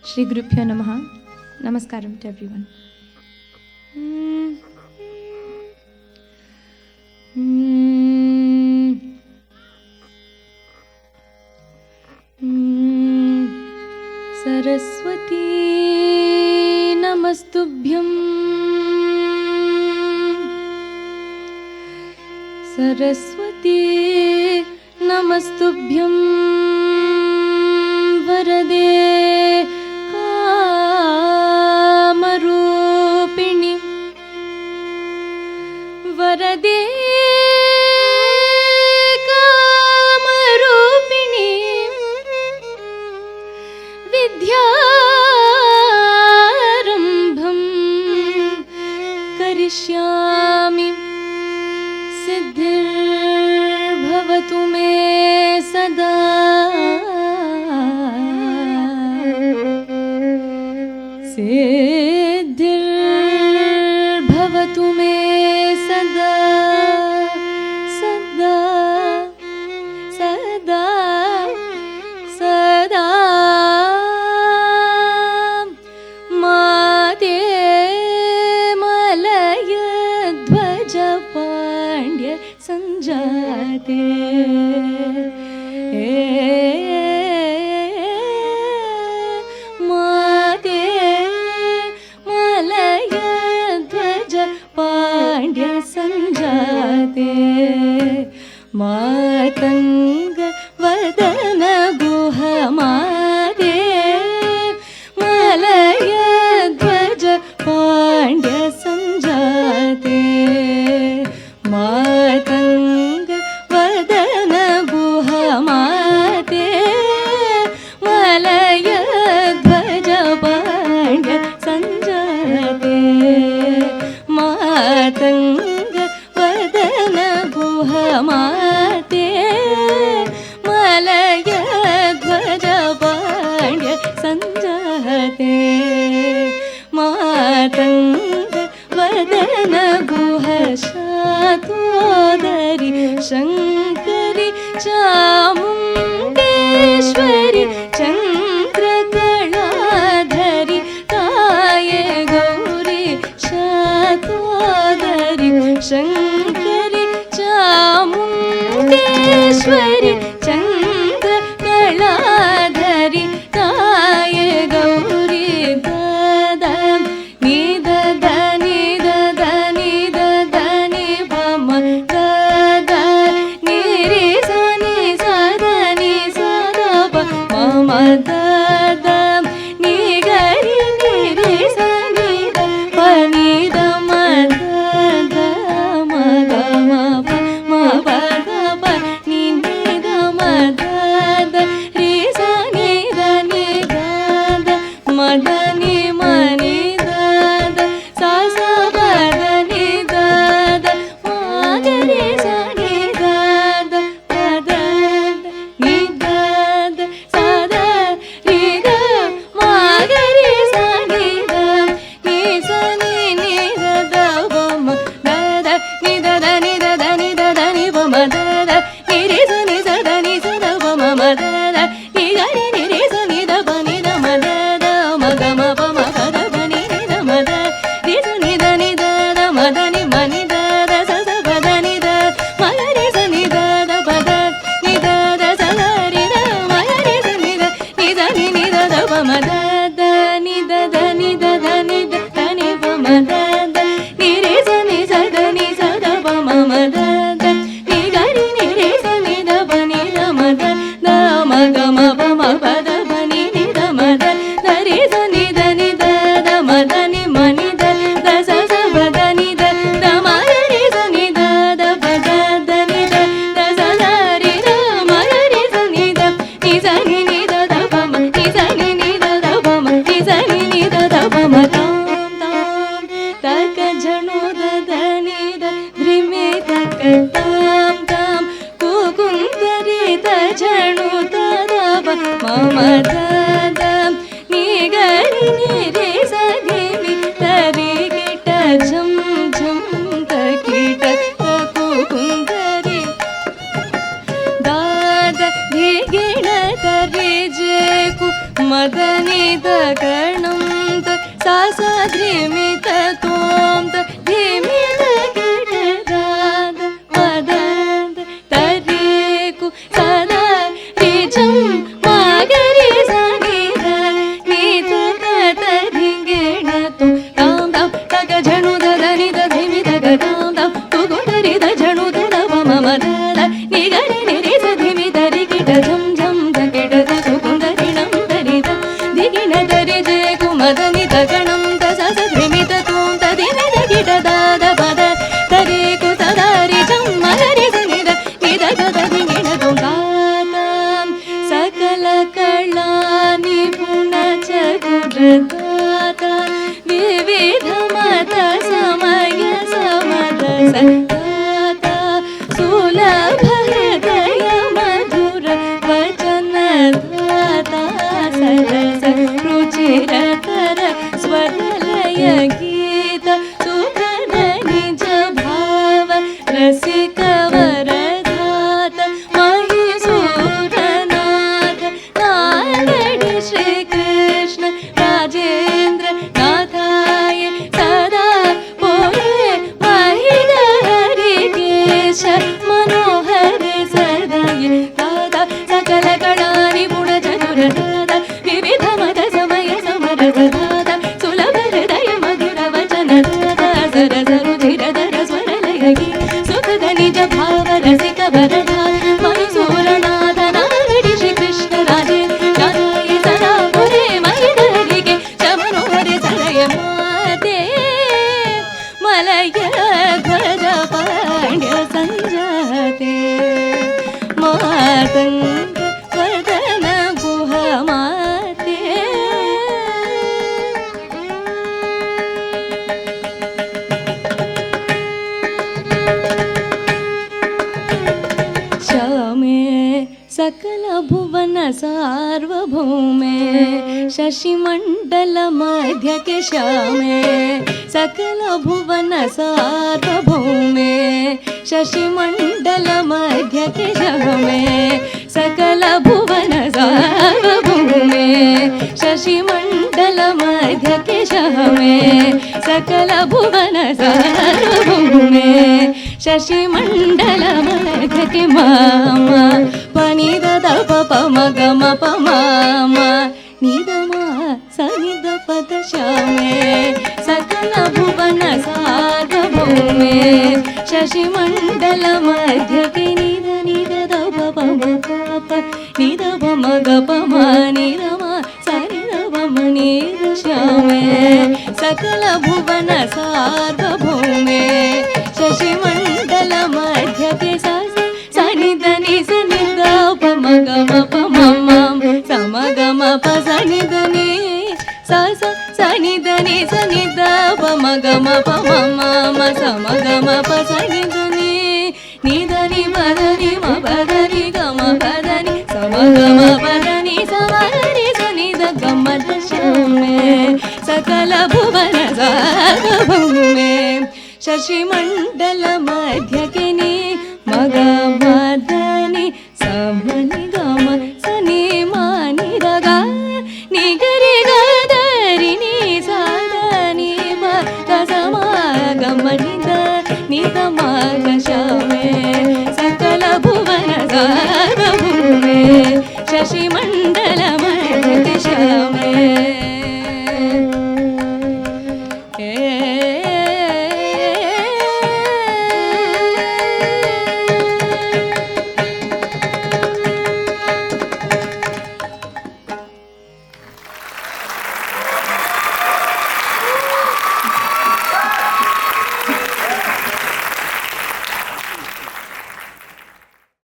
ಶ್ರೀ ಗುರುಭ್ಯೋ ನಮಃ. ನಮಸ್ಕಾರಂ to everyone. Saraswati ನಮಸ್ತುಭ್ಯಂ. Saraswati ನಮಸ್ತುಭ್ಯಂ ವರದೇ Kamarupini. ವರದೇ Kamarupini ವಿದ್ಯಾರಂಭಂ ಕರಿಷ್ಯಾಮಿ. ಸಿದ್ಧಿರ್ಭವತು May ಸದಾ. ಸಿದ್ಧಿರ್ಭವತು ಮೇ ಸದಾ ಸದಾ ಸದಾ ಸದಾ. ಮಾತೆ ಮಲಯ ಧ್ವಜ ಪಾಂಡ್ಯ ಸಂಜಾತೆ. ಮಾತೆ ಮಲಯ ಧ್ವಜ ಪಾಂಡ್ಯ ಸಂಜಾತೆ. ಮಾತಂಗ ವದನ ಗುಹ ಮಾತೆ ಮಲಯ ಧ್ವಜ ಪಾಂಡ್ಯ ಸಂಜಾತೆ. ಮಾತಂಗ ವದನ ಗುಹ ಮಾತೆ ಮಲಯ ಧ್ವಜ ಪಾಂಡ್ಯ ಸಂಜಾತೆ. ಮಾತಂಗ ವದನ ಗುಹ ಮಾತೆ ಮಲಯ ಧ್ವಜ ಪಾಂಡ್ಯ ಸಂಜಾತೆ. ಮಾತಂಗ ವದನ ಗುಹ ಶಾತೋದರಿ ಶಂಕರಿ ಚಾಮುಂಡೇಶ್ವರಿ ಚಂದ್ರಕಳಾಧರಿ ತಾಯೇ ಗೌರಿ. ಶಾತೋದರಿ ಶಂಕರಿ ಚಾಮುಂಡೇಶ್ವರಿ ಚಂದ್ರಕಳಾಧರಿ ತಾಯೇ ಗೌರಿ. ದದ ನಿದ ಧನಿ ದದ ನಿದ ಧನಿ ಬಮ ದದ ನಿರಿ ಸನಿ ಸದ ನಿ ಸದ ಬ ಮಮ ದದ ನಿ ಗರಿ ನಿರಿ ಸನಿ ದ ಪ ನಿ ದ ಮ ದ ಮ ಗ ಮ ಪ ಮ ಪ ದ ಪ ನಿ ನಿ ದ ಮ ದ ರಿ ಸನಿ ದ ನಿ ದ ದ ಮ ದ ನಿ ಮ ನಿ ದ ದ ಸ ಸ ಪ ದ ನಿ ದ ದ ಮ ಗ ರಿ ಸ ನಿ ದ ದ ಪ ದ ನಿ ದ ದ ಸ ದ ರಿ ದ ಮ ಗ ರಿ ಸ ನಿ ದ ನಿ ಸ ನಿ ನಿ ದ ದ ಪ ಮ ದ ದ ನಿ ದ ದ ನಿ ದ ದ ನಿ ದ ದ ನಿ ಪ ಮ ದ ದ ನಿ ರಿ ಸ ನಿ ಸ ದ ನಿ ಸ ದ ಪ ಮ ಮ ದ ದ ನಿ ಗ ರಿ ನಿ ರಿ ಸ ನಿ ದ ಪ ನಿ ದ ಮ ದ ದ ಮ ಗ ಮ ಪ ಮ ಪ ದ ಪ ನಿ ನಿ ದ ಮ ದ ರಿ ಸ ನಿ ದ ನಿ ದ ದ ಮ ದ ನಿ ಮ ನಿ ದ ದ ಸ ಸ ಪ ದ ನಿ ದ ಮ ಗ ರಿ ಸ ನಿ ದ ದ ಪ ದ ನಿ ದ ದ ಸ ಗ ರಿ ದ ಮ ಗ ರಿ ಸ ನಿ ದ ನಿ ದ ನಿ ನಿ ದ ದ ಪ ಮ ದ ದ ನಿ ದ ದ ನಿ ದ ದ ನಿ ದ ದ ನಿ ಪ ಮ ದ ದ ನಿ ರಿ ಸ ನಿ ಸ ದ ನಿ ಸ ದ ಪ ಮ ಮ ದ ದ ನಿ ಗ ರಿ ನಿ ರಿ ಸ ನಿ ದ ಪ ನಿ ದ ಮ ದ ದ ಮ ಗ ಮ ಪ ಮ ಪ ದ ಪ ನಿ ನಿ ದ ಮ ದ ದ ರಿ ಸ ನಿ ದ ನಿ ದ ದ ಮ ದ ನಿ ಮ ನಿ ದ ದ ಸ ಸ ಪ ದ ನಿ ದ ದ ಮ ಗ ರಿ ಸ ನಿ ದ ದ ಪ ದ ದ ನಿ ದ ದ ಸ ಸ ರಿ ದ ಮ ಗ ರಿ ಸ ನಿ ದ ನಿ ಸ ನಿ ನಿ ದ ದ ಪ ಮ ನಿ ಸ ನಿ ನಿ ದ ದ ಪ ಮ ನಿ ಸ ನಿ ನಿ ದ ದ ಪ ಮ ತಾಂ ತಾಂ ತಕ ಝಣು ದ ದ ನಿ ದ ಧ್ರಿಮೆ ತಕ ತಾಂ ತಾಂ ಕುಕುಂತರಿ ತ ಝಣು ದ ದ ಪ ಮ ಮ ದ ದ ನಿ ಗ ರಿ ನಿ ರಿ ಸ ನಿ ನಿ ತ ರಿ ಗಿ ಟ ಝಂ ಝಂ ತ ಕಿ ಟ ತ ಕುಕುಂತರಿ ದ ದ ಧಿ ಗಿ ಣ ತ ರಿ ಜೆ ಕು ಮದನಿ ದ कणं सा सा ध्रिमित त्वं धिमित गिडदाद मदद तरेकु सदा रिजं मागरि सनिद नीत तरिंगिण तु तां तां तग झणु ददनि दधिमि तग तां तां तुगु दरि द झणु दद मम दद निगरि निरि सधिमि दरि गिड झं झं दगिड तुगु दरिणं दरि द दिगिण दरि जे कुमदनि तगणं तस सधिमि तत्वं तदिमि दगिड दाद पद तरेकु सदा रिजं मगरि सनिद निद दद दिगिण तु गातां सकल कला निपुण चतुरदाता विविध मत समय समद सदाता सुलभ हृदय मधुर वचन दाता सरस रुचिरतर स्वरलय गीत सुखद निज भाव रसिक वरदात महीसूरनाथ नागड़ श्री कृष्ण राजेंद्र नाथाय सदा बोले महिहरिकेश मनोहर सदाय दादा सकल कलानि गुण चतुर दादा विविध मद समय समरस दादा सुलभ हृदय मधुर वचन दादा सरस रुचिरधर स्वरलय गीत सुखद निज भाव रसिक वरदा मधुसूरनाथ नागड़ श्री कृष्ण राजेंद्र नाथाय सदा बोले महिहरिकेश मनोहर सदय माते मलय ध्वज पाण्ड्य संजाते मातंग वदन गुह माते श्यामे सकल भुवन सार्वभौमे शशिमंडल मध्य के श्यामे सकल भुवन सार्वभौमे शशिमंडल मध्य के श्यामे सकल भुवन सार्वभौमे शशिमंडल मध्य के श्यामे सकल भुवन सार्वभौमे शशिमंडल मध्य के मामा पनि द प प म ग म प म म नि द म स नि द प द श्यामे सकल भुवन सार्वभौमे शशिमंडल मध्य के नि द द प प म प प नि द प म ग प म नि द म स नि द प म नि द श्यामे सकल भुवन सार्वभौमे शशिमंडल मध्य के सनि द नि स नि द प म ग म प म म स म ग म प स नि द नि स स स नि द नि स नि द प म ग म प म म म स म ग म प स नि द नि नि द नि प द नि म प द नि ग म प द नि स म ग म प द नि स म ग नि स नि द ग म द श्यामे सकल भुवन सार्वभौमे शशिमंडल मध्य के नि मग मदनि समनि गम सनि मानि दग नि गरि गदरि नि सदनि म ग सम गम नि द नि द म ग श्यामे सकल भुवन सार्वभौमे शशिमंडल